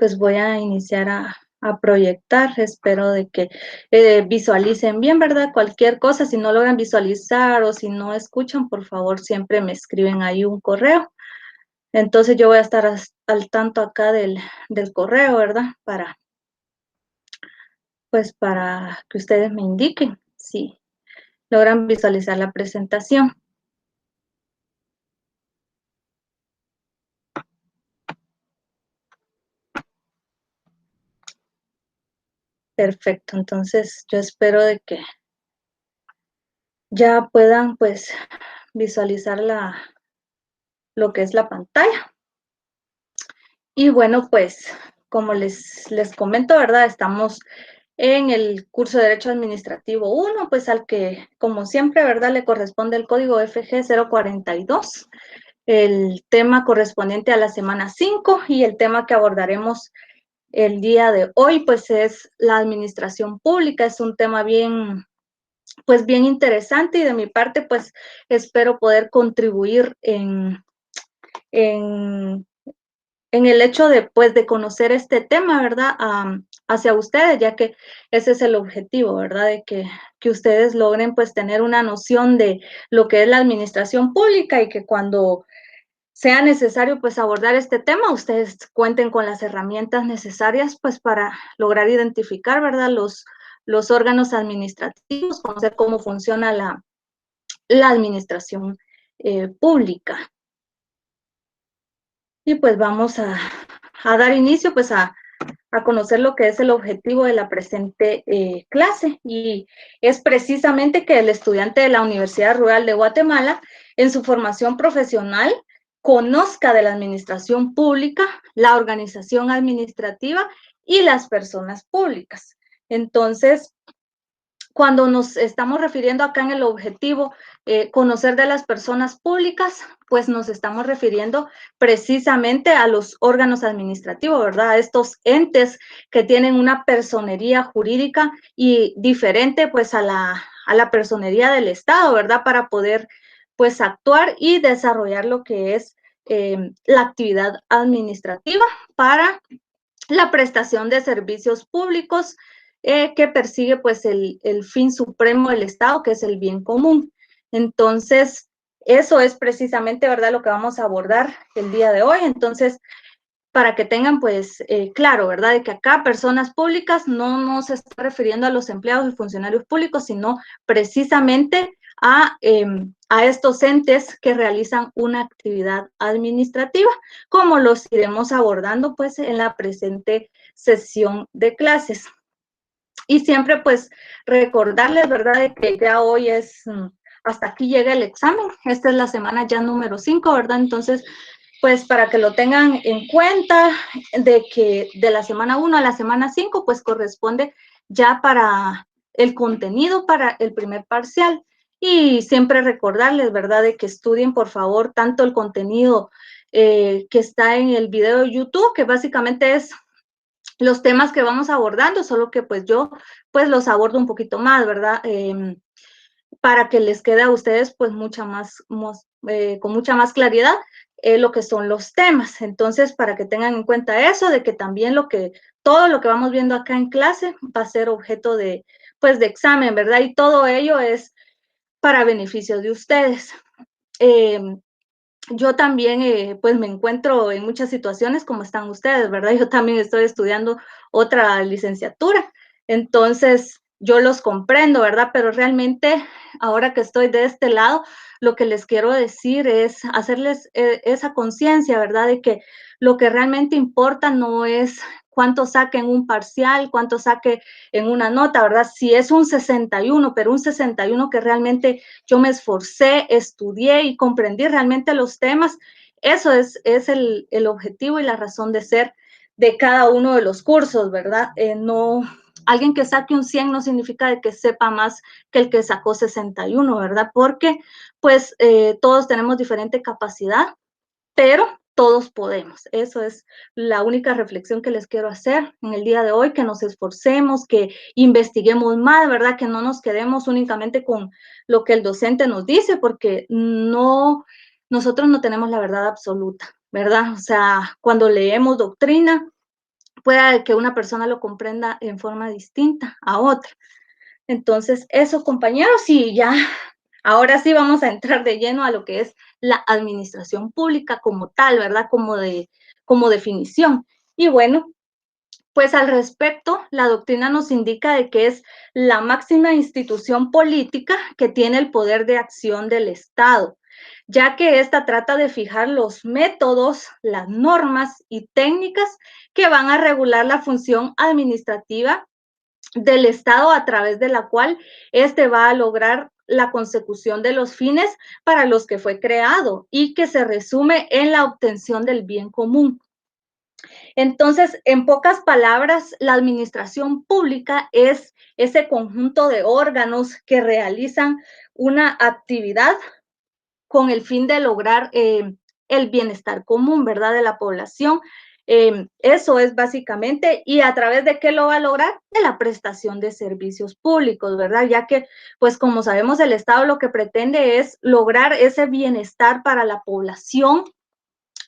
pues voy a iniciar a proyectar. Espero de que visualicen bien, ¿verdad? Cualquier cosa, si no logran visualizar o si no escuchan, por favor, siempre me escriben ahí un correo. Entonces yo voy a estar al tanto acá del correo, ¿verdad? Pues para que ustedes me indiquen si logran visualizar la presentación. Perfecto, entonces yo espero de que ya puedan pues visualizar lo que es la pantalla. Y bueno, pues como les comento, ¿verdad? Estamos en el curso de Derecho Administrativo 1, pues al que, como siempre, ¿verdad? Le corresponde el código FG 042, el tema correspondiente a la semana 5 y el tema que abordaremos el día de hoy, pues es la administración pública. Es un tema pues bien interesante y de mi parte, pues espero poder contribuir en en el hecho de, pues, de conocer este tema, ¿verdad? Hacia ustedes, ya que ese es el objetivo, ¿verdad? De que ustedes logren, pues, tener una noción de lo que es la administración pública y que cuando sea necesario, pues, abordar este tema, ustedes cuenten con las herramientas necesarias, pues, para lograr identificar, ¿verdad? Los órganos administrativos, conocer cómo funciona la administración pública. Y pues vamos a dar inicio, pues, a conocer lo que es el objetivo de la presente clase, y es precisamente que el estudiante de la Universidad Rural de Guatemala, en su formación profesional, conozca de la administración pública, la organización administrativa y las personas públicas. Entonces, cuando nos estamos refiriendo acá en el objetivo, conocer de las personas públicas, pues nos estamos refiriendo precisamente a los órganos administrativos, ¿verdad? A estos entes que tienen una personería jurídica y diferente pues a la personería del Estado, ¿verdad? Para poder pues actuar y desarrollar lo que es la actividad administrativa para la prestación de servicios públicos que persigue pues el fin supremo del Estado, que es el bien común. Entonces, eso es precisamente, ¿verdad?, lo que vamos a abordar el día de hoy. Entonces, para que tengan pues claro, ¿verdad?, de que acá personas públicas no nos está refiriendo a los empleados y funcionarios públicos, sino precisamente a estos entes que realizan una actividad administrativa, como los iremos abordando pues en la presente sesión de clases. Y siempre pues recordarles, ¿verdad?, de que ya hoy hasta aquí llega el examen. Esta es la semana ya número 5, ¿verdad? Entonces, pues para que lo tengan en cuenta, de que de la semana 1 a la semana 5, pues corresponde ya para el contenido para el primer parcial. Y siempre recordarles, ¿verdad?, de que estudien, por favor, tanto el contenido que está en el video de YouTube, que básicamente es los temas que vamos abordando, solo que pues yo pues los abordo un poquito más, ¿verdad? Para que les quede a ustedes pues con mucha más claridad lo que son los temas. Entonces, para que tengan en cuenta eso, de que también todo lo que vamos viendo acá en clase va a ser objeto pues de examen, ¿verdad? Y todo ello es para beneficio de ustedes. Yo también, pues me encuentro en muchas situaciones como están ustedes, ¿verdad? Yo también estoy estudiando otra licenciatura, entonces yo los comprendo, ¿verdad? Pero realmente ahora que estoy de este lado, lo que les quiero decir es hacerles esa conciencia, ¿verdad? De que lo que realmente importa no es cuánto saque en un parcial, cuánto saque en una nota, ¿verdad? Si es un 61, pero un 61 que realmente yo me esforcé, estudié y comprendí realmente los temas. Eso es el objetivo y la razón de ser de cada uno de los cursos, ¿verdad? No, alguien que saque un 100 no significa de que sepa más que el que sacó 61, ¿verdad? Porque pues todos tenemos diferente capacidad, pero todos podemos. Eso es la única reflexión que les quiero hacer en el día de hoy, que nos esforcemos, que investiguemos más, ¿verdad? Que no nos quedemos únicamente con lo que el docente nos dice, porque nosotros no tenemos la verdad absoluta, ¿verdad? O sea, cuando leemos doctrina, pueda que una persona lo comprenda en forma distinta a otra. Entonces, eso, compañeros, y ya, ahora sí vamos a entrar de lleno a lo que es la administración pública como tal, ¿verdad? Como definición. Y bueno, pues al respecto, la doctrina nos indica de que es la máxima institución política que tiene el poder de acción del Estado, ya que ésta trata de fijar los métodos, las normas y técnicas que van a regular la función administrativa del Estado a través de la cual éste va a lograr la consecución de los fines para los que fue creado y que se resume en la obtención del bien común. Entonces, en pocas palabras, la administración pública es ese conjunto de órganos que realizan una actividad con el fin de lograr el bienestar común, ¿verdad?, de la población. Eso es básicamente, y a través de qué lo va a lograr, de la prestación de servicios públicos, ¿verdad? Ya que, pues como sabemos, el Estado lo que pretende es lograr ese bienestar para la población,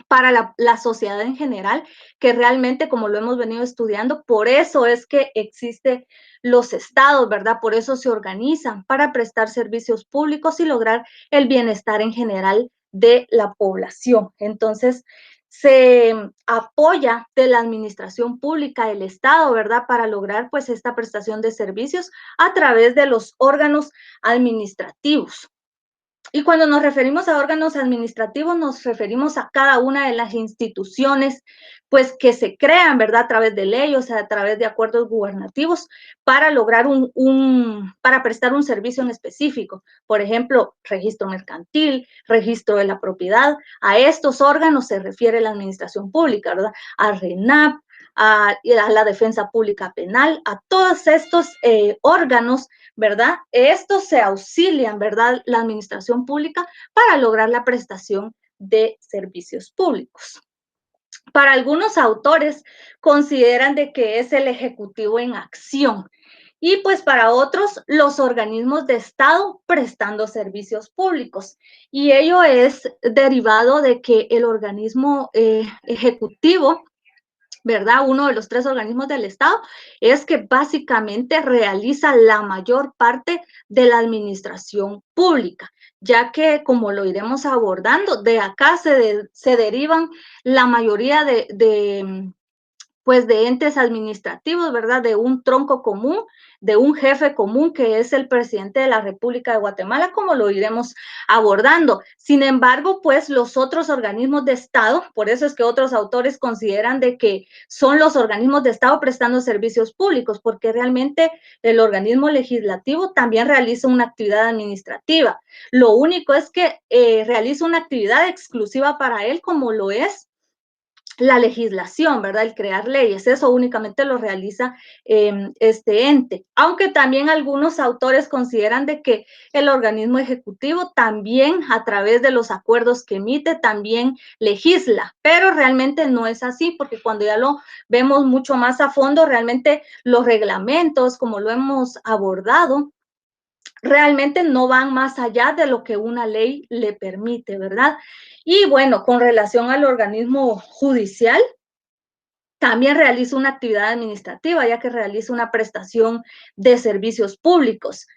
para la sociedad en general, que realmente, como lo hemos venido estudiando, por eso es que existen los estados, ¿verdad? Por eso se organizan para prestar servicios públicos y lograr el bienestar en general de la población. Entonces, se apoya de la administración pública del Estado, ¿verdad? Para lograr pues esta prestación de servicios a través de los órganos administrativos. Y cuando nos referimos a órganos administrativos, nos referimos a cada una de las instituciones, pues, que se crean, ¿verdad?, a través de leyes, o sea, a través de acuerdos gubernativos, para lograr para prestar un servicio en específico. Por ejemplo, registro mercantil, registro de la propiedad. A estos órganos se refiere la administración pública, ¿verdad? A RENAP, a la defensa pública penal, a todos estos órganos, ¿verdad? Estos se auxilian, ¿verdad?, la administración pública para lograr la prestación de servicios públicos. Para algunos autores consideran de que es el Ejecutivo en acción y pues para otros los organismos de Estado prestando servicios públicos. Y ello es derivado de que el organismo ejecutivo, ¿verdad? Uno de los tres organismos del Estado, es que básicamente realiza la mayor parte de la administración pública, ya que, como lo iremos abordando, de acá se derivan la mayoría pues de entes administrativos, ¿verdad? De un tronco común, de un jefe común que es el presidente de la República de Guatemala, como lo iremos abordando. Sin embargo, pues los otros organismos de Estado, por eso es que otros autores consideran de que son los organismos de Estado prestando servicios públicos, porque realmente el organismo legislativo también realiza una actividad administrativa. Lo único es que realiza una actividad exclusiva para él, como lo es la legislación, ¿verdad? El crear leyes, eso únicamente lo realiza este ente. Aunque también algunos autores consideran de que el organismo ejecutivo también, a través de los acuerdos que emite, también legisla, pero realmente no es así, porque cuando ya lo vemos mucho más a fondo, realmente los reglamentos, como lo hemos abordado, realmente no van más allá de lo que una ley le permite, ¿verdad? Y bueno, con relación al organismo judicial, también realiza una actividad administrativa, ya que realiza una prestación de servicios públicos.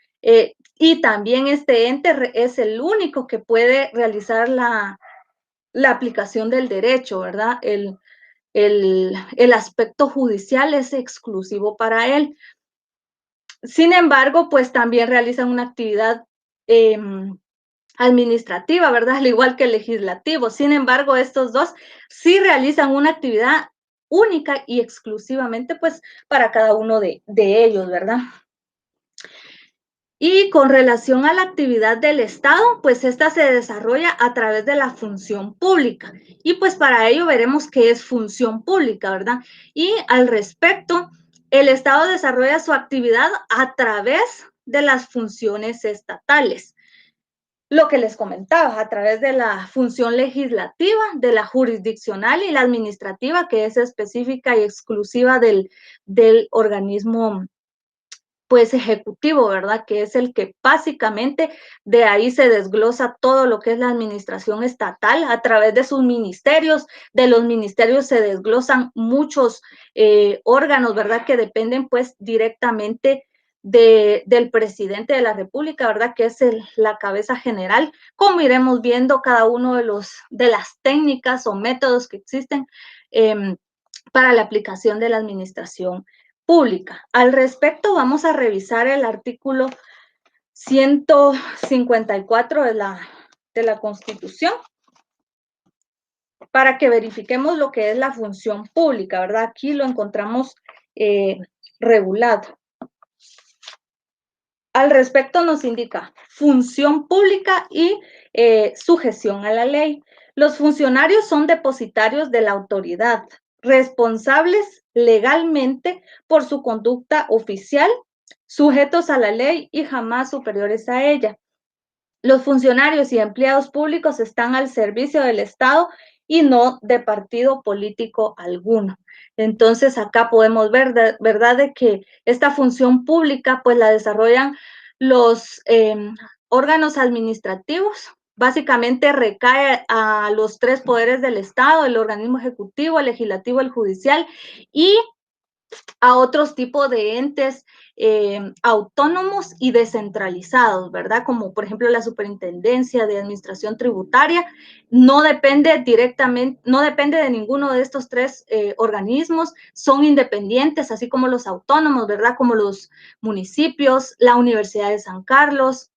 Y también este ente es el único que puede realizar la aplicación del derecho, ¿verdad? El aspecto judicial es exclusivo para él. Sin embargo, pues también realizan una actividad administrativa, ¿verdad? Al igual que el legislativo. Sin embargo, estos dos sí realizan una actividad única y exclusivamente, pues, para cada uno de ellos, ¿verdad? Y con relación a la actividad del Estado, pues esta se desarrolla a través de la función pública. Y pues para ello veremos qué es función pública, ¿verdad? Y al respecto, el Estado desarrolla su actividad a través de las funciones estatales. Lo que les comentaba, a través de la función legislativa, de la jurisdiccional y la administrativa, que es específica y exclusiva del organismo pues ejecutivo, ¿verdad? Que es el que básicamente de ahí se desglosa todo lo que es la administración estatal a través de sus ministerios. De los ministerios se desglosan muchos órganos, ¿verdad? Que dependen pues directamente del presidente de la República, ¿verdad? Que es la cabeza general, como iremos viendo cada uno de las técnicas o métodos que existen para la aplicación de la administración pública. Al respecto, vamos a revisar el artículo 154 de la Constitución para que verifiquemos lo que es la función pública, ¿verdad? Aquí lo encontramos regulado. Al respecto nos indica función pública y sujeción a la ley. Los funcionarios son depositarios de la autoridad, responsables legalmente por su conducta oficial, sujetos a la ley y jamás superiores a ella. Los funcionarios y empleados públicos están al servicio del Estado y no de partido político alguno. Entonces, acá podemos ver, ¿verdad?, de que esta función pública, pues la desarrollan los órganos administrativos. Básicamente recae a los tres poderes del Estado, el organismo ejecutivo, el legislativo, el judicial, y a otros tipos de entes autónomos y descentralizados, ¿verdad? Como por ejemplo la Superintendencia de Administración Tributaria, no depende directamente, no depende de ninguno de estos tres organismos, son independientes, así como los autónomos, ¿verdad? Como los municipios, la Universidad de San Carlos,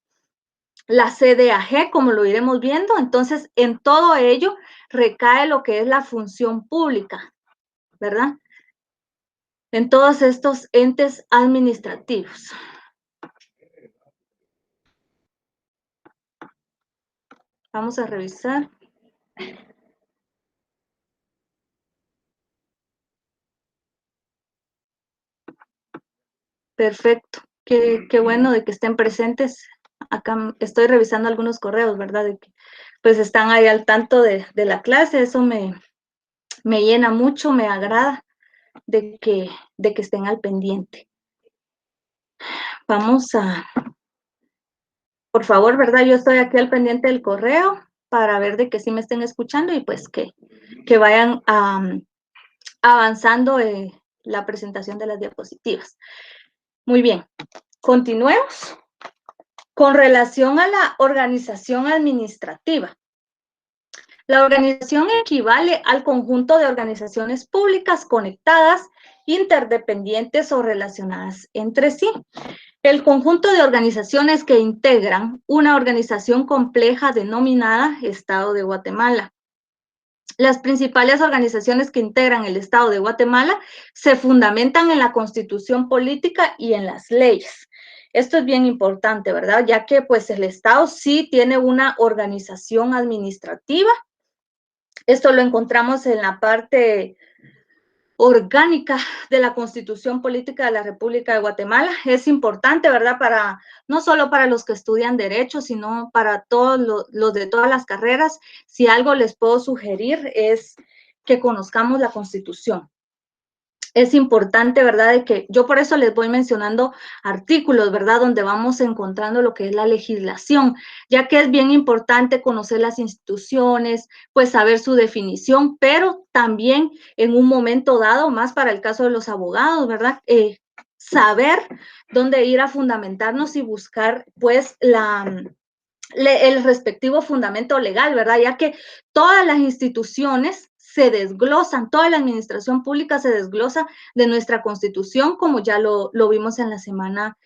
la CDAG, como lo iremos viendo. Entonces, en todo ello recae lo que es la función pública, ¿verdad? En todos estos entes administrativos. Vamos a revisar. Perfecto. Qué bueno de que estén presentes. Acá estoy revisando algunos correos, ¿verdad? De que pues están ahí al tanto de la clase. Eso me llena mucho, me agrada de que estén al pendiente. Vamos a, por favor, ¿verdad? Yo estoy aquí al pendiente del correo para ver de que sí me estén escuchando y pues que vayan avanzando la presentación de las diapositivas. Muy bien, continuemos. Con relación a la organización administrativa. La organización equivale al conjunto de organizaciones públicas conectadas, interdependientes o relacionadas entre sí. El conjunto de organizaciones que integran una organización compleja denominada Estado de Guatemala. Las principales organizaciones que integran el Estado de Guatemala se fundamentan en la Constitución política y en las leyes. Esto es bien importante, ¿verdad? Ya que pues el Estado sí tiene una organización administrativa. Esto lo encontramos en la parte orgánica de la Constitución Política de la República de Guatemala. Es importante, ¿verdad? Para, no solo para los que estudian Derecho, sino para todos los de todas las carreras. Si algo les puedo sugerir es que conozcamos la Constitución. Es importante, ¿verdad? De que yo por eso les voy mencionando artículos, ¿verdad? Donde vamos encontrando lo que es la legislación, ya que es bien importante conocer las instituciones, pues saber su definición, pero también en un momento dado, más para el caso de los abogados, ¿verdad? Saber dónde ir a fundamentarnos y buscar, pues, el respectivo fundamento legal, ¿verdad? Ya que todas las instituciones se desglosan, toda la administración pública se desglosa de nuestra Constitución, como ya lo vimos en la semana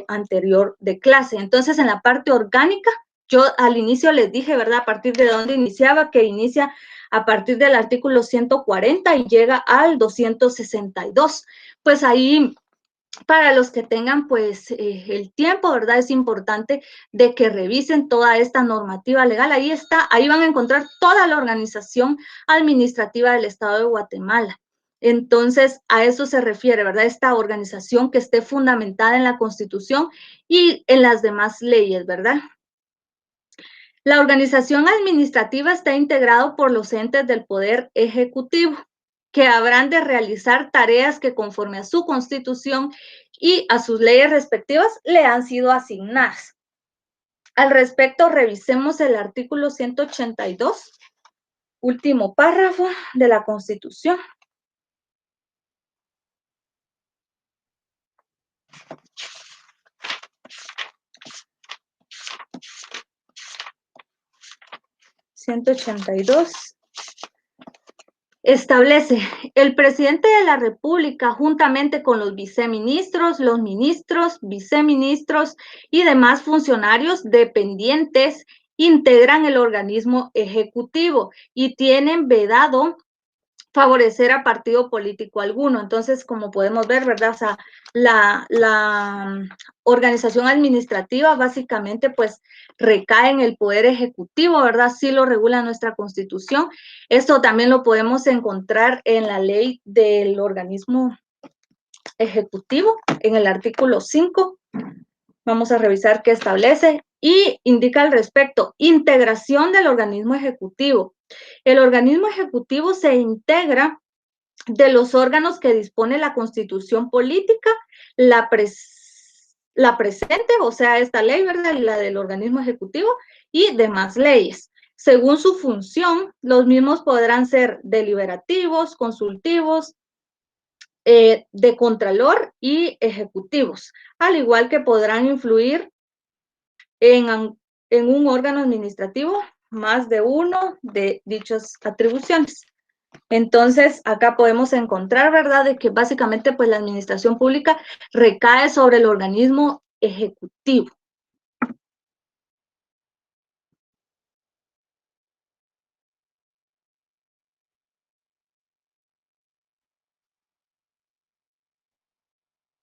anterior de clase. Entonces, en la parte orgánica, yo al inicio les dije, ¿verdad?, a partir de dónde iniciaba, que inicia a partir del artículo 140 y llega al 262. Pues ahí, para los que tengan pues el tiempo, ¿verdad? Es importante de que revisen toda esta normativa legal. Ahí está, ahí van a encontrar toda la organización administrativa del Estado de Guatemala. Entonces, a eso se refiere, ¿verdad? Esta organización que esté fundamentada en la Constitución y en las demás leyes, ¿verdad? La organización administrativa está integrada por los entes del Poder Ejecutivo, que habrán de realizar tareas que conforme a su constitución y a sus leyes respectivas le han sido asignadas. Al respecto, revisemos el artículo 182, último párrafo de la Constitución. Establece: el presidente de la República, juntamente con los viceministros, los ministros, viceministros y demás funcionarios dependientes, integran el organismo ejecutivo y tienen vedado favorecer a partido político alguno. Entonces, como podemos ver, ¿verdad? O sea, la organización administrativa básicamente pues recae en el poder ejecutivo, ¿verdad? Sí lo regula nuestra Constitución. Esto también lo podemos encontrar en la ley del organismo ejecutivo, en el artículo 5. Vamos a revisar qué establece y indica al respecto: integración del organismo ejecutivo. El organismo ejecutivo se integra de los órganos que dispone la Constitución política, la presente, o sea, esta ley, ¿verdad? Y la del organismo ejecutivo y demás leyes. Según su función, los mismos podrán ser deliberativos, consultivos, de contralor y ejecutivos, al igual que podrán influir en un órgano administrativo más de uno de dichas atribuciones. Entonces, acá podemos encontrar, ¿verdad?, de que básicamente pues la administración pública recae sobre el organismo ejecutivo.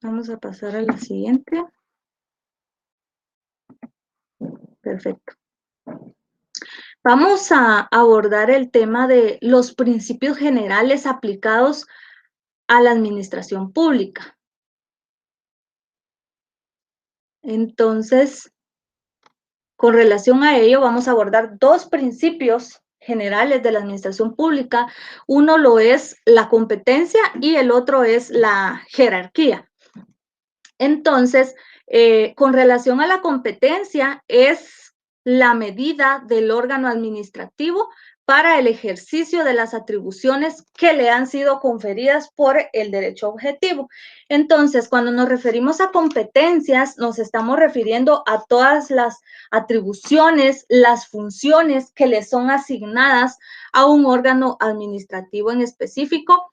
Vamos a pasar a la siguiente. Perfecto. Vamos a abordar el tema de los principios generales aplicados a la administración pública. Entonces, con relación a ello, vamos a abordar dos principios generales de la administración pública. Uno lo es la competencia y el otro es la jerarquía. Entonces, con relación a la competencia, es la medida del órgano administrativo para el ejercicio de las atribuciones que le han sido conferidas por el derecho objetivo. Entonces, cuando nos referimos a competencias, nos estamos refiriendo a todas las atribuciones, las funciones que le son asignadas a un órgano administrativo en específico,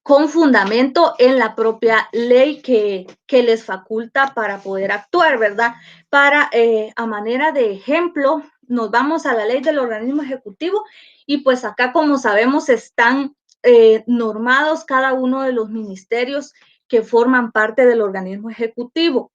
con fundamento en la propia ley que les faculta para poder actuar, ¿verdad? A manera de ejemplo, nos vamos a la ley del organismo ejecutivo y pues acá, como sabemos, están normados cada uno de los ministerios que forman parte del organismo ejecutivo.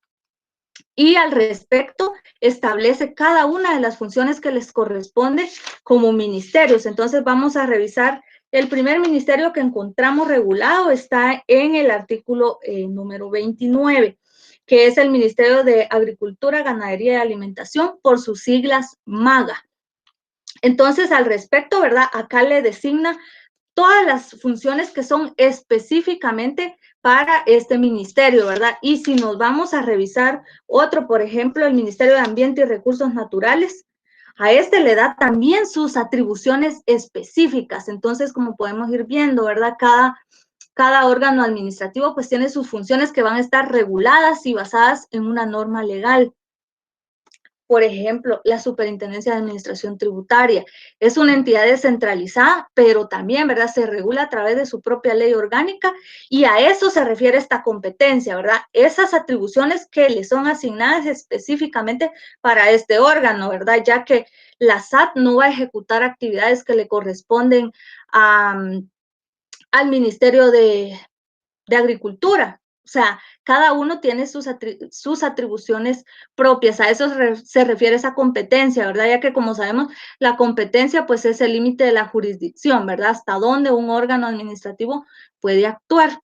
Y al respecto establece cada una de las funciones que les corresponde como ministerios. Entonces vamos a revisar. El primer ministerio que encontramos regulado está en el artículo número 29, que es el Ministerio de Agricultura, Ganadería y Alimentación, por sus siglas MAGA. Entonces, al respecto, ¿verdad? Acá le designa todas las funciones que son específicamente para este ministerio, ¿verdad? Y si nos vamos a revisar otro, por ejemplo, el Ministerio de Ambiente y Recursos Naturales, a este le da también sus atribuciones específicas. Entonces, como podemos ir viendo, ¿verdad? Cada órgano administrativo pues tiene sus funciones que van a estar reguladas y basadas en una norma legal. Por ejemplo, la Superintendencia de Administración Tributaria es una entidad descentralizada, pero también, ¿verdad?, se regula a través de su propia ley orgánica y a eso se refiere esta competencia, ¿verdad? Esas atribuciones que le son asignadas específicamente para este órgano, ¿verdad? Ya que la SAT no va a ejecutar actividades que le corresponden al Ministerio de Agricultura. O sea, cada uno tiene sus atribuciones propias. A eso se refiere esa competencia, ¿verdad? Ya que, como sabemos, la competencia pues es el límite de la jurisdicción, ¿verdad? Hasta dónde un órgano administrativo puede actuar.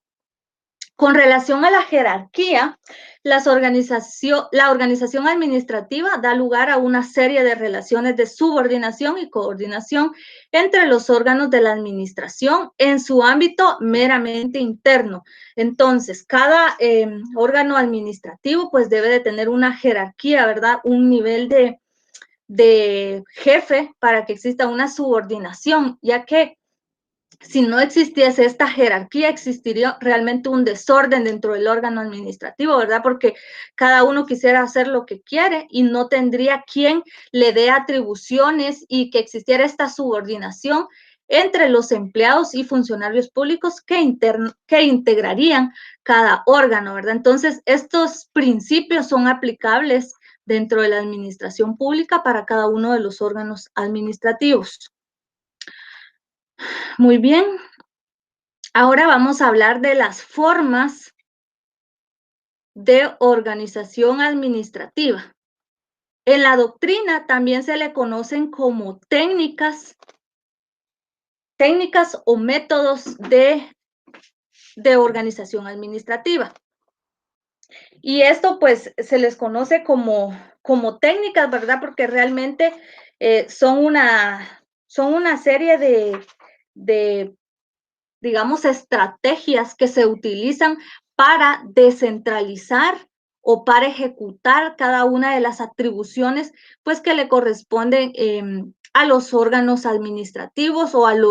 Con relación a la jerarquía, la organización administrativa da lugar a una serie de relaciones de subordinación y coordinación entre los órganos de la administración en su ámbito meramente interno. Entonces, cada órgano administrativo pues debe de tener una jerarquía, ¿verdad? Un nivel de jefe para que exista una subordinación, ya que si no existiese esta jerarquía, existiría realmente un desorden dentro del órgano administrativo, ¿verdad? Porque cada uno quisiera hacer lo que quiere y no tendría quien le dé atribuciones y que existiera esta subordinación entre los empleados y funcionarios públicos que integrarían cada órgano, ¿verdad? Entonces, estos principios son aplicables dentro de la administración pública para cada uno de los órganos administrativos. Muy bien. Ahora vamos a hablar de las formas de organización administrativa. En la doctrina también se le conocen como técnicas o métodos de organización administrativa. Y esto pues se les conoce como técnicas, ¿verdad? Porque realmente son una serie de digamos, estrategias que se utilizan para descentralizar o para ejecutar cada una de las atribuciones, pues, que le corresponden a los órganos administrativos o al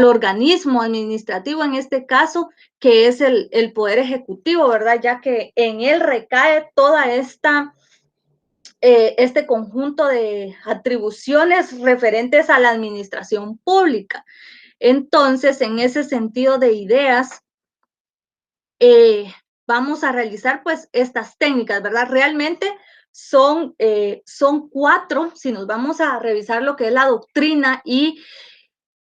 organismo administrativo, en este caso, que es el Poder Ejecutivo, ¿verdad? Ya que en él recae toda este conjunto de atribuciones referentes a la administración pública. Entonces, en ese sentido de ideas, vamos a realizar pues estas técnicas, ¿verdad? Realmente son 4, si nos vamos a revisar lo que es la doctrina y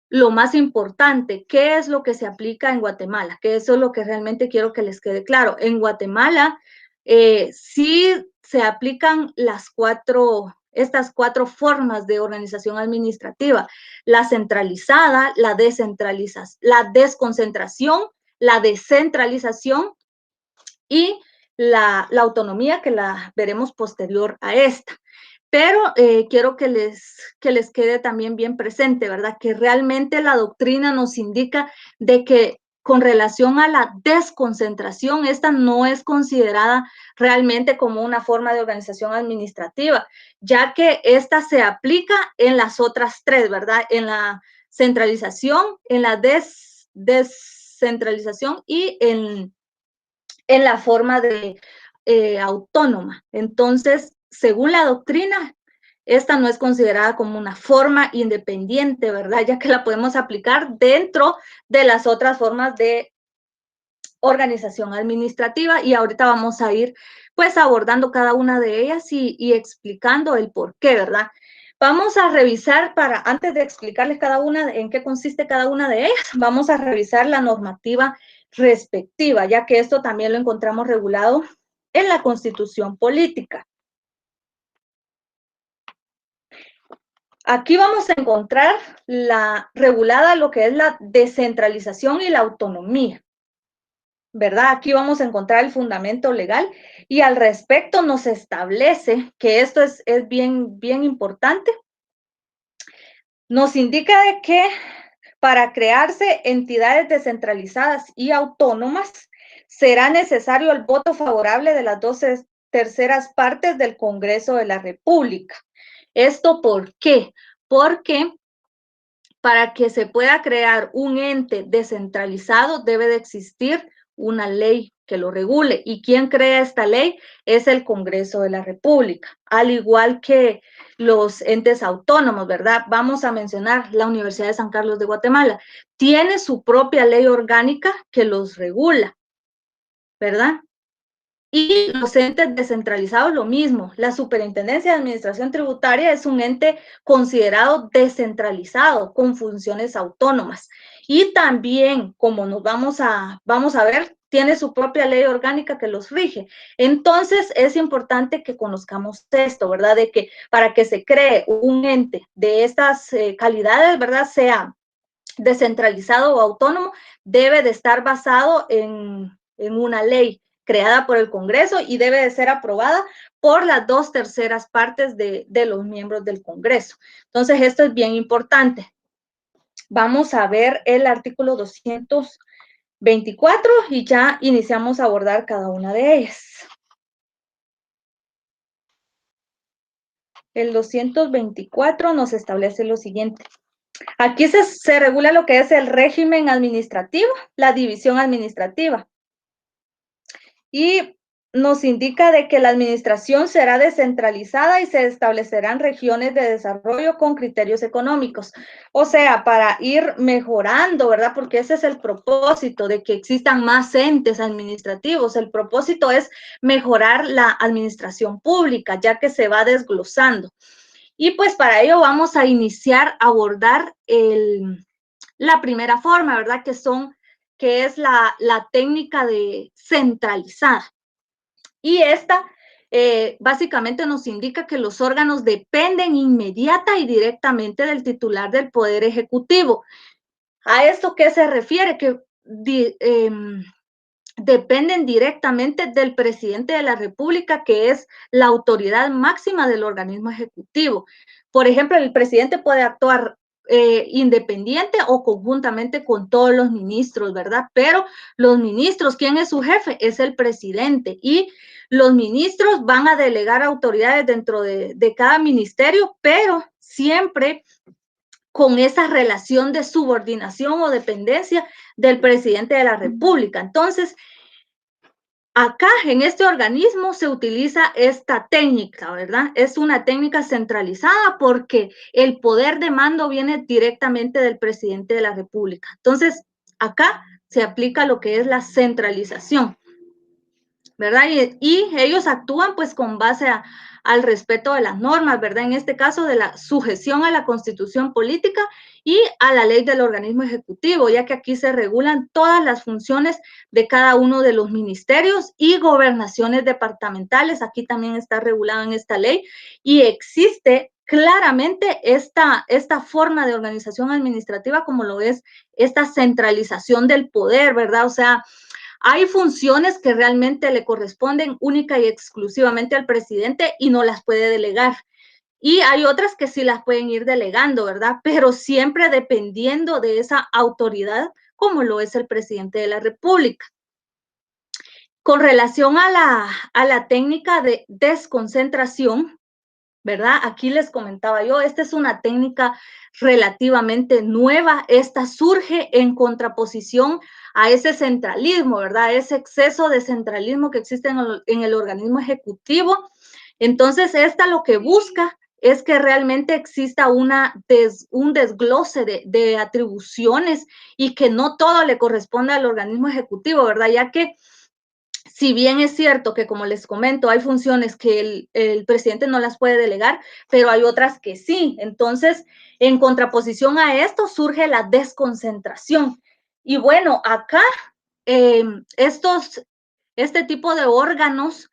lo más importante, ¿qué es lo que se aplica en Guatemala? Que eso es lo que realmente quiero que les quede claro. En Guatemala sí se aplican estas 4 formas de organización administrativa: la centralizada, la desconcentración, la descentralización y la autonomía, que la veremos posterior a esta. Pero quiero que les quede también bien presente, ¿verdad? Que realmente la doctrina nos indica de que con relación a la desconcentración, esta no es considerada realmente como una forma de organización administrativa, ya que esta se aplica en las otras 3, ¿verdad? En la centralización, en la descentralización y en la forma de autónoma. Entonces, según la doctrina, esta no es considerada como una forma independiente, ¿verdad? Ya que la podemos aplicar dentro de las otras formas de organización administrativa, y ahorita vamos a ir pues abordando cada una de ellas y explicando el por qué, ¿verdad? Vamos a revisar, antes de explicarles cada una en qué consiste cada una de ellas, vamos a revisar la normativa respectiva, ya que esto también lo encontramos regulado en la Constitución Política. Aquí vamos a encontrar regulada lo que es la descentralización y la autonomía, ¿verdad? Aquí vamos a encontrar el fundamento legal y al respecto nos establece que esto es bien, bien importante. Nos indica de que para crearse entidades descentralizadas y autónomas será necesario el voto favorable de las 2/3 partes del Congreso de la República. ¿Esto por qué? Porque para que se pueda crear un ente descentralizado debe de existir una ley que lo regule. ¿Y quién crea esta ley? Es el Congreso de la República, al igual que los entes autónomos, ¿verdad? Vamos a mencionar la Universidad de San Carlos de Guatemala. Tiene su propia ley orgánica que los regula, ¿verdad? Y los entes descentralizados, lo mismo. La Superintendencia de Administración Tributaria es un ente considerado descentralizado, con funciones autónomas. Y también, como nos vamos a ver, tiene su propia ley orgánica que los rige. Entonces, es importante que conozcamos esto, ¿verdad? De que para que se cree un ente de estas calidades, ¿verdad? Sea descentralizado o autónomo, debe de estar basado en en una ley creada por el Congreso y debe de ser aprobada por las 2/3 partes de los miembros del Congreso. Entonces, esto es bien importante. Vamos a ver el artículo 224 y ya iniciamos a abordar cada una de ellas. El 224 nos establece lo siguiente. Aquí se regula lo que es el régimen administrativo, la división administrativa. Y nos indica de que la administración será descentralizada y se establecerán regiones de desarrollo con criterios económicos. O sea, para ir mejorando, ¿verdad? Porque ese es el propósito, de que existan más entes administrativos. El propósito es mejorar la administración pública, ya que se va desglosando. Y pues para ello vamos a iniciar a abordar la primera forma, ¿verdad? Que es la técnica de centralizada. Y esta básicamente nos indica que los órganos dependen inmediata y directamente del titular del Poder Ejecutivo. ¿A esto qué se refiere? Que dependen directamente del presidente de la República, que es la autoridad máxima del organismo ejecutivo. Por ejemplo, el presidente puede actuar independiente o conjuntamente con todos los ministros, ¿verdad? Pero los ministros, ¿quién es su jefe? Es el presidente. Y los ministros van a delegar autoridades dentro de cada ministerio, pero siempre con esa relación de subordinación o dependencia del presidente de la República. Entonces, acá en este organismo se utiliza esta técnica, ¿verdad? Es una técnica centralizada porque el poder de mando viene directamente del presidente de la República. Entonces, acá se aplica lo que es la centralización, ¿verdad? Y ellos actúan pues con base al respeto de las normas, ¿verdad? En este caso de la sujeción a la Constitución política y a la ley del organismo ejecutivo, ya que aquí se regulan todas las funciones de cada uno de los ministerios y gobernaciones departamentales. Aquí también está regulado en esta ley y existe claramente esta forma de organización administrativa como lo es esta centralización del poder, ¿verdad? O sea, hay funciones que realmente le corresponden única y exclusivamente al presidente y no las puede delegar. Y hay otras que sí las pueden ir delegando, ¿verdad? Pero siempre dependiendo de esa autoridad, como lo es el presidente de la República. Con relación a la técnica de desconcentración, ¿verdad? Aquí les comentaba yo, esta es una técnica relativamente nueva, esta surge en contraposición a ese centralismo, ¿verdad? Ese exceso de centralismo que existe en el organismo ejecutivo. Entonces, esta lo que busca es que realmente exista un desglose de atribuciones y que no todo le corresponda al organismo ejecutivo, ¿verdad? Ya que si bien es cierto que, como les comento, hay funciones que el presidente no las puede delegar, pero hay otras que sí. Entonces, en contraposición a esto, surge la desconcentración. Y bueno, acá este tipo de órganos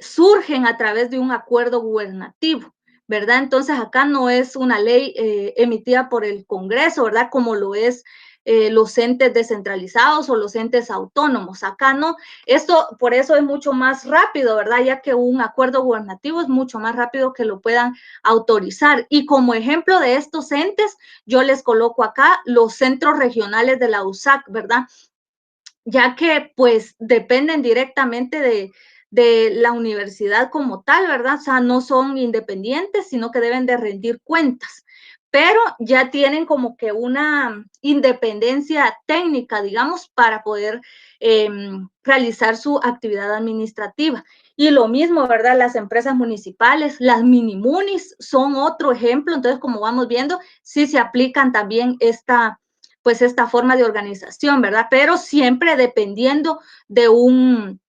surgen a través de un acuerdo gubernativo, ¿verdad? Entonces, acá no es una ley emitida por el Congreso, ¿verdad? Como lo es los entes descentralizados o los entes autónomos. Acá no, esto por eso es mucho más rápido, ¿verdad? Ya que un acuerdo gubernativo es mucho más rápido que lo puedan autorizar. Y como ejemplo de estos entes, yo les coloco acá los centros regionales de la USAC, ¿verdad? Ya que pues dependen directamente de la universidad como tal, ¿verdad? O sea, no son independientes, sino que deben de rendir cuentas, pero ya tienen como que una independencia técnica, digamos, para poder realizar su actividad administrativa. Y lo mismo, ¿verdad? Las empresas municipales, las minimunis son otro ejemplo. Entonces, como vamos viendo, sí se aplican también esta forma de organización, ¿verdad? Pero siempre dependiendo de un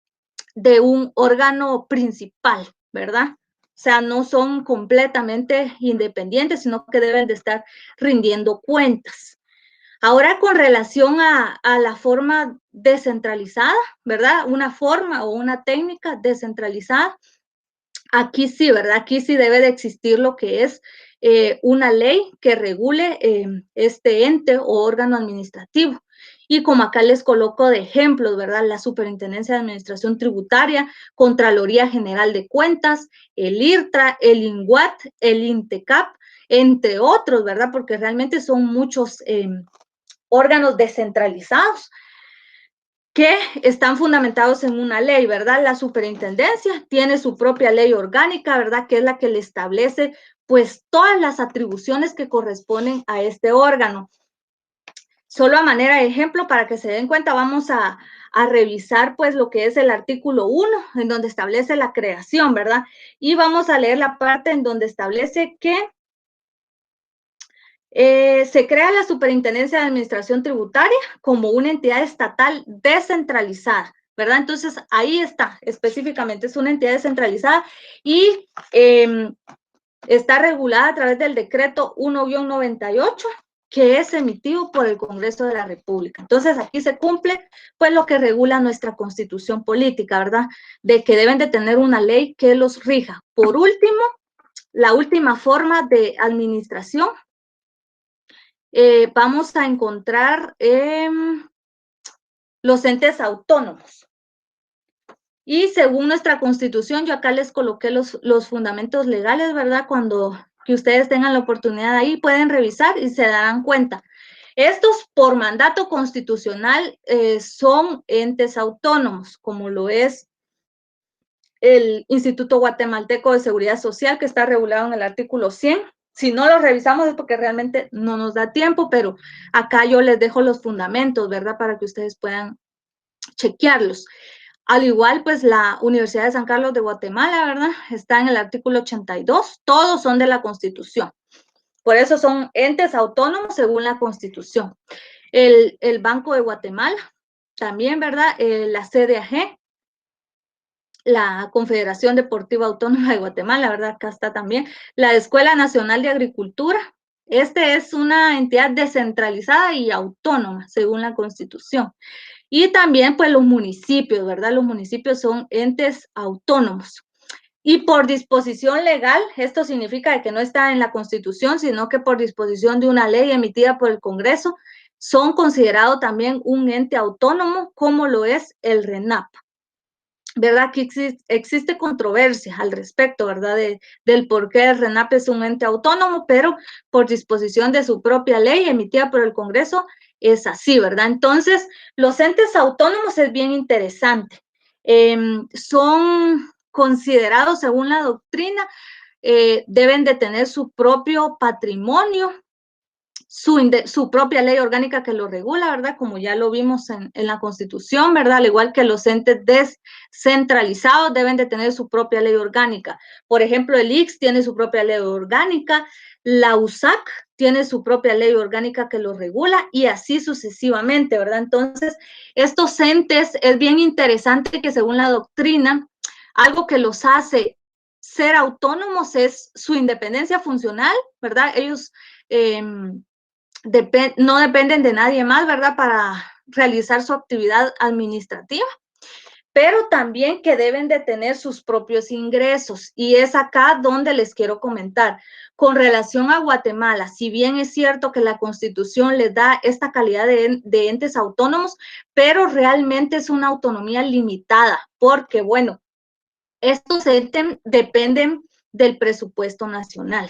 órgano principal, ¿verdad? O sea, no son completamente independientes, sino que deben de estar rindiendo cuentas. Ahora, con relación a la forma descentralizada, ¿verdad? Una forma o una técnica descentralizada, aquí sí, ¿verdad? Aquí sí debe de existir lo que es una ley que regule este ente o órgano administrativo. Y como acá les coloco de ejemplos, ¿verdad? La Superintendencia de Administración Tributaria, Contraloría General de Cuentas, el IRTRA, el INGUAT, el INTECAP, entre otros, ¿verdad? Porque realmente son muchos órganos descentralizados que están fundamentados en una ley, ¿verdad? La superintendencia tiene su propia ley orgánica, ¿verdad? Que es la que le establece, pues, todas las atribuciones que corresponden a este órgano. Solo a manera de ejemplo, para que se den cuenta, vamos a revisar, pues, lo que es el artículo 1, en donde establece la creación, ¿verdad? Y vamos a leer la parte en donde establece que se crea la Superintendencia de Administración Tributaria como una entidad estatal descentralizada, ¿verdad? Entonces, ahí está, específicamente, es una entidad descentralizada y está regulada a través del decreto 1-98, que es emitido por el Congreso de la República. Entonces, aquí se cumple, pues, lo que regula nuestra Constitución política, ¿verdad? De que deben de tener una ley que los rija. Por último, la última forma de administración vamos a encontrar los entes autónomos. Y según nuestra Constitución, yo acá les coloqué los fundamentos legales, ¿verdad? Cuando que ustedes tengan la oportunidad ahí, pueden revisar y se darán cuenta. Estos, por mandato constitucional, son entes autónomos, como lo es el Instituto Guatemalteco de Seguridad Social, que está regulado en el artículo 100. Si no lo revisamos es porque realmente no nos da tiempo, pero acá yo les dejo los fundamentos, ¿verdad? Para que ustedes puedan chequearlos. Al igual, pues la Universidad de San Carlos de Guatemala, ¿verdad? Está en el artículo 82, todos son de la Constitución. Por eso son entes autónomos según la Constitución. El Banco de Guatemala, también, ¿verdad? La CDAG, la Confederación Deportiva Autónoma de Guatemala, ¿verdad? Acá está también la Escuela Nacional de Agricultura. Este es una entidad descentralizada y autónoma, según la Constitución. Y también, pues, los municipios, ¿verdad? Los municipios son entes autónomos. Y por disposición legal, esto significa que no está en la Constitución, sino que por disposición de una ley emitida por el Congreso, son considerados también un ente autónomo, como lo es el RENAP. ¿Verdad? Que existe controversia al respecto, ¿verdad? Del por qué el RENAP es un ente autónomo, pero por disposición de su propia ley emitida por el Congreso, es así, ¿verdad? Entonces, los entes autónomos es bien interesante. Son considerados, según la doctrina, deben de tener su propio patrimonio, su propia ley orgánica que lo regula, ¿verdad? Como ya lo vimos en la Constitución, ¿verdad? Al igual que los entes descentralizados deben de tener su propia ley orgánica. Por ejemplo, el ICS tiene su propia ley orgánica, la USAC tiene su propia ley orgánica que lo regula y así sucesivamente, ¿verdad? Entonces, estos entes es bien interesante que según la doctrina, algo que los hace ser autónomos es su independencia funcional, ¿verdad? Ellos no dependen de nadie más, ¿verdad? Para realizar su actividad administrativa, pero también que deben de tener sus propios ingresos. Y es acá donde les quiero comentar. Con relación a Guatemala, si bien es cierto que la Constitución les da esta calidad de entes autónomos, pero realmente es una autonomía limitada, porque, bueno, estos entes dependen del presupuesto nacional.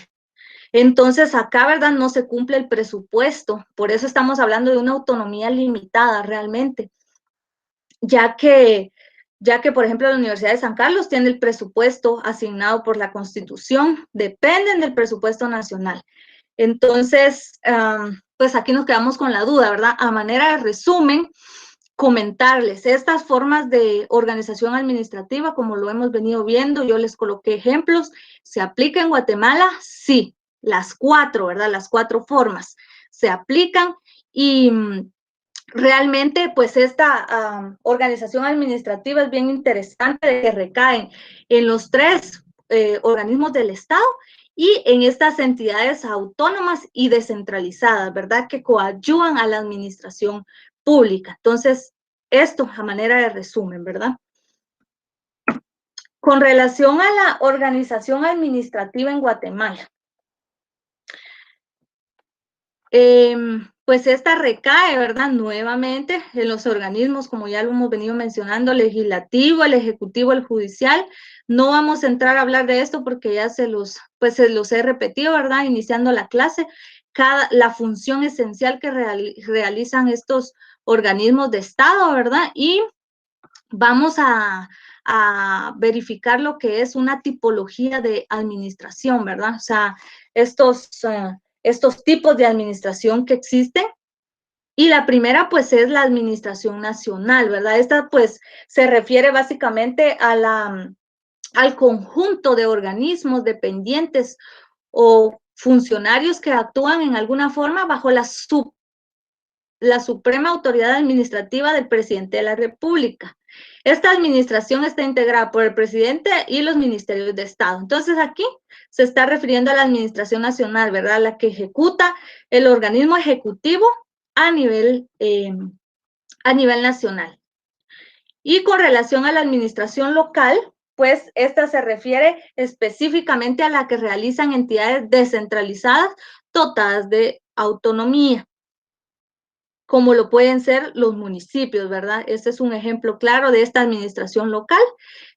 Entonces, acá, ¿verdad? No se cumple el presupuesto. Por eso estamos hablando de una autonomía limitada realmente, ya que, por ejemplo, la Universidad de San Carlos tiene el presupuesto asignado por la Constitución, dependen del presupuesto nacional. Entonces, pues aquí nos quedamos con la duda, ¿verdad? A manera de resumen, comentarles estas formas de organización administrativa, como lo hemos venido viendo, yo les coloqué ejemplos. ¿Se aplica en Guatemala? Sí, las 4, ¿verdad? Las 4 formas se aplican y realmente, pues, esta organización administrativa es bien interesante, de que recaen en los 3 organismos del Estado y en estas entidades autónomas y descentralizadas, ¿verdad? Que coadyuvan a la administración pública. Entonces, esto a manera de resumen, ¿verdad? Con relación a la organización administrativa en Guatemala, pues esta recae, ¿verdad? Nuevamente en los organismos, como ya lo hemos venido mencionando, legislativo, el ejecutivo, el judicial. No vamos a entrar a hablar de esto porque ya pues se los he repetido, ¿verdad? Iniciando la clase, la función esencial que realizan estos organismos de Estado, ¿verdad? Y vamos a verificar lo que es una tipología de administración, ¿verdad? O sea, estos tipos de administración que existen. Y la primera, pues, es la administración nacional, ¿verdad? Esta, pues, se refiere básicamente al conjunto de organismos dependientes o funcionarios que actúan en alguna forma bajo la suprema autoridad administrativa del presidente de la República. Esta administración está integrada por el presidente y los ministerios de Estado. Entonces, aquí se está refiriendo a la administración nacional, ¿verdad? La que ejecuta el organismo ejecutivo a nivel nacional. Y con relación a la administración local, pues esta se refiere específicamente a la que realizan entidades descentralizadas dotadas de autonomía, como lo pueden ser los municipios, ¿verdad? Este es un ejemplo claro de esta administración local,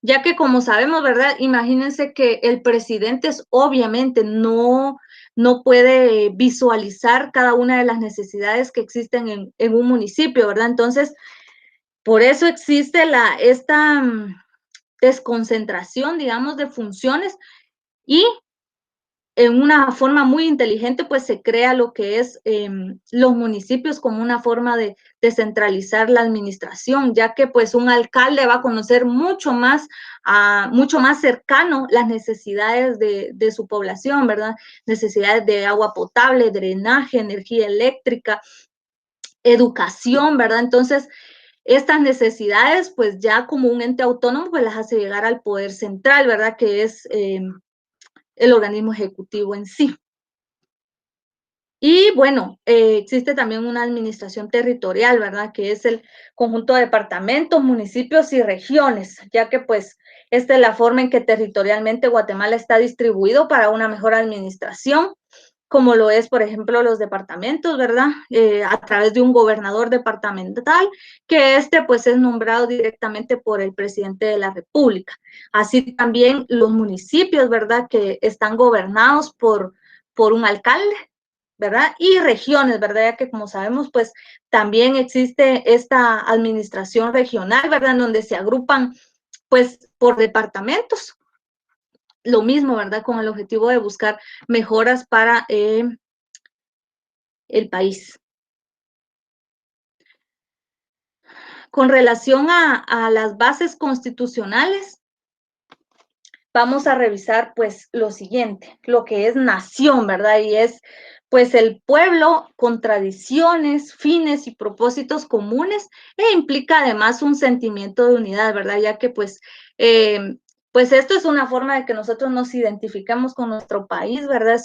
ya que como sabemos, ¿verdad? Imagínense que el presidente obviamente no puede visualizar cada una de las necesidades que existen en un municipio, ¿verdad? Entonces, por eso existe esta desconcentración, digamos, de funciones, y en una forma muy inteligente, pues se crea lo que es los municipios como una forma de descentralizar la administración, ya que pues un alcalde va a conocer mucho más cercano las necesidades de su población, ¿verdad? Necesidades de agua potable, drenaje, energía eléctrica, educación, ¿verdad? Entonces, estas necesidades, pues ya como un ente autónomo, pues las hace llegar al poder central, ¿verdad? Que es el organismo ejecutivo en sí. Y bueno, existe también una administración territorial, ¿verdad? Que es el conjunto de departamentos, municipios y regiones, ya que pues esta es la forma en que territorialmente Guatemala está distribuido para una mejor administración, como lo es, por ejemplo, los departamentos, ¿verdad? A través de un gobernador departamental, que pues es nombrado directamente por el presidente de la República. Así también los municipios, ¿verdad? Que están gobernados por un alcalde, ¿verdad? Y regiones, ¿verdad? Ya que como sabemos, pues también existe esta administración regional, ¿verdad? En donde se agrupan, pues, por departamentos. Lo mismo, ¿verdad? Con el objetivo de buscar mejoras para el país. Con relación a las bases constitucionales, vamos a revisar pues lo siguiente, lo que es nación, ¿verdad? Y es pues el pueblo con tradiciones, fines y propósitos comunes, e implica además un sentimiento de unidad, ¿verdad? Ya que pues esto es una forma de que nosotros nos identificamos con nuestro país, ¿verdad?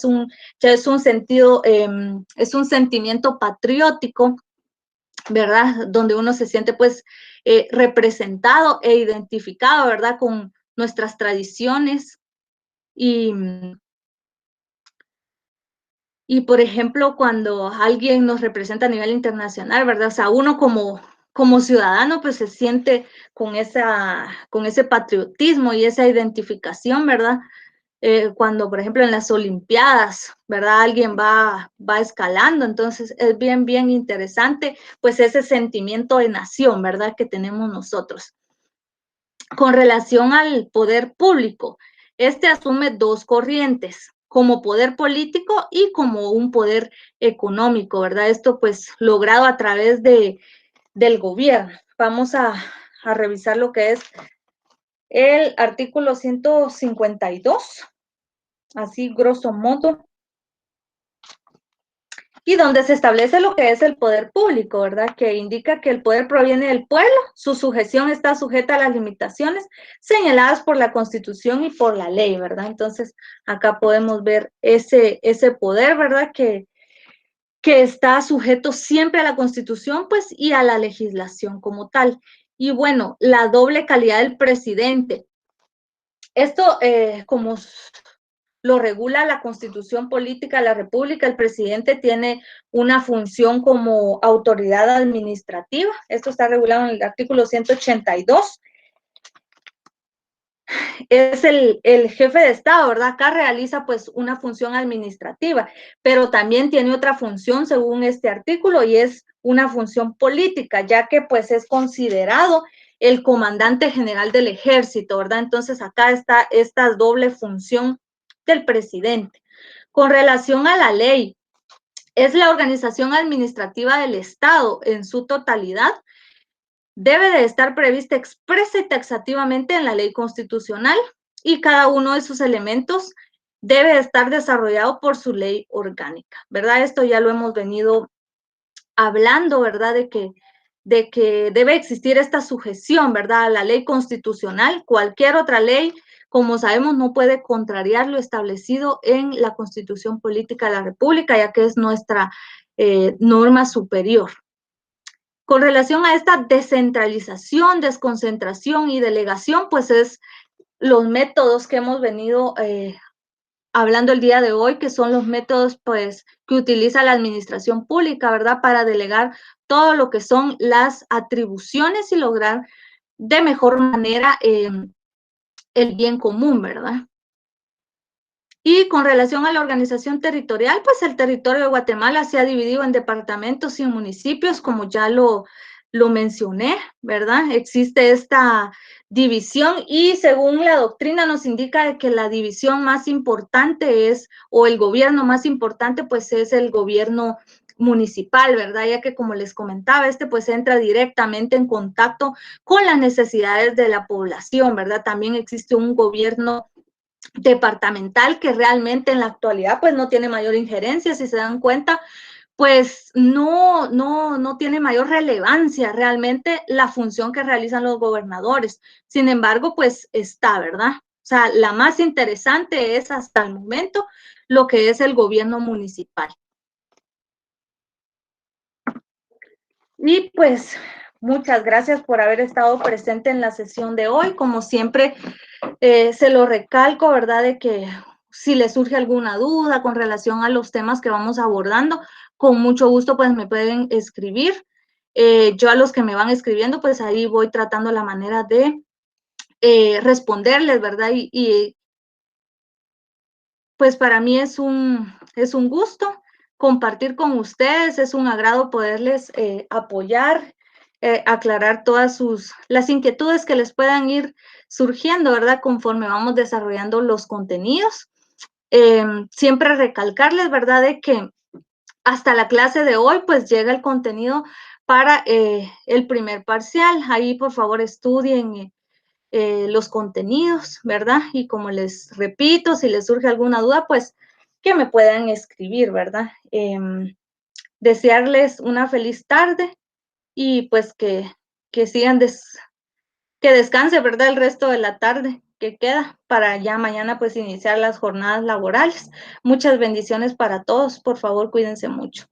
Es un sentimiento patriótico, ¿verdad? Donde uno se siente pues representado e identificado, ¿verdad? Con nuestras tradiciones y por ejemplo, cuando alguien nos representa a nivel internacional, ¿verdad? O sea, uno como ciudadano pues se siente con ese patriotismo y esa identificación, ¿verdad? Cuando, por ejemplo, en las Olimpiadas, ¿verdad? Alguien va escalando, entonces es bien, bien interesante, pues ese sentimiento de nación, ¿verdad? Que tenemos nosotros. Con relación al poder público, este asume dos corrientes, como poder político y como un poder económico, ¿verdad? Esto pues logrado a través del gobierno. Vamos a revisar lo que es el artículo 152, así grosso modo, y donde se establece lo que es el poder público, ¿verdad? Que indica que el poder proviene del pueblo, su sujeción está sujeta a las limitaciones señaladas por la Constitución y por la ley, ¿verdad? Entonces, acá podemos ver ese poder, ¿verdad? Que está sujeto siempre a la Constitución, pues, y a la legislación como tal. Y bueno, la doble calidad del presidente. Esto, lo regula la Constitución Política de la República. El presidente tiene una función como autoridad administrativa. Esto está regulado en el artículo 182. Es el jefe de Estado, ¿verdad? Acá realiza pues una función administrativa, pero también tiene otra función según este artículo y es una función política, ya que pues es considerado el comandante general del ejército, ¿verdad? Entonces acá está esta doble función del presidente. Con relación a la ley, es la organización administrativa del Estado en su totalidad. Debe de estar prevista expresa y taxativamente en la ley constitucional y cada uno de sus elementos debe estar desarrollado por su ley orgánica, ¿verdad? Esto ya lo hemos venido hablando, ¿verdad? De que debe existir esta sujeción, ¿verdad? A la ley constitucional. Cualquier otra ley, como sabemos, no puede contrariar lo establecido en la Constitución Política de la República, ya que es nuestra norma superior. Con relación a esta descentralización, desconcentración y delegación, pues es los métodos que hemos venido hablando el día de hoy, que son los métodos pues que utiliza la administración pública, ¿verdad? Para delegar todo lo que son las atribuciones y lograr de mejor manera el bien común, ¿verdad? Y con relación a la organización territorial, pues el territorio de Guatemala se ha dividido en departamentos y en municipios, como ya lo mencioné, ¿verdad? Existe esta división y según la doctrina nos indica que la división más importante es, o el gobierno más importante, pues es el gobierno municipal, ¿verdad? Ya que como les comentaba, pues entra directamente en contacto con las necesidades de la población, ¿verdad? También existe un gobierno departamental que realmente en la actualidad pues no tiene mayor injerencia, si se dan cuenta, pues no tiene mayor relevancia realmente la función que realizan los gobernadores. Sin embargo, pues está, ¿verdad? O sea, la más interesante es hasta el momento lo que es el gobierno municipal. Y pues muchas gracias por haber estado presente en la sesión de hoy. Como siempre, se lo recalco, ¿verdad? De que si les surge alguna duda con relación a los temas que vamos abordando, con mucho gusto pues me pueden escribir. Yo a los que me van escribiendo, pues ahí voy tratando la manera de responderles, ¿verdad? Y pues para mí es un gusto compartir con ustedes, es un agrado poderles apoyar, aclarar todas las inquietudes que les puedan ir surgiendo, ¿verdad? Conforme vamos desarrollando los contenidos. Siempre recalcarles, ¿verdad? De que hasta la clase de hoy, pues llega el contenido para el primer parcial. Ahí, por favor, estudien los contenidos, ¿verdad? Y como les repito, si les surge alguna duda, pues que me puedan escribir, ¿verdad? Desearles una feliz tarde y pues que sigan, que descanse, ¿verdad? El resto de la tarde que queda para ya mañana pues iniciar las jornadas laborales. Muchas bendiciones para todos. Por favor, cuídense mucho.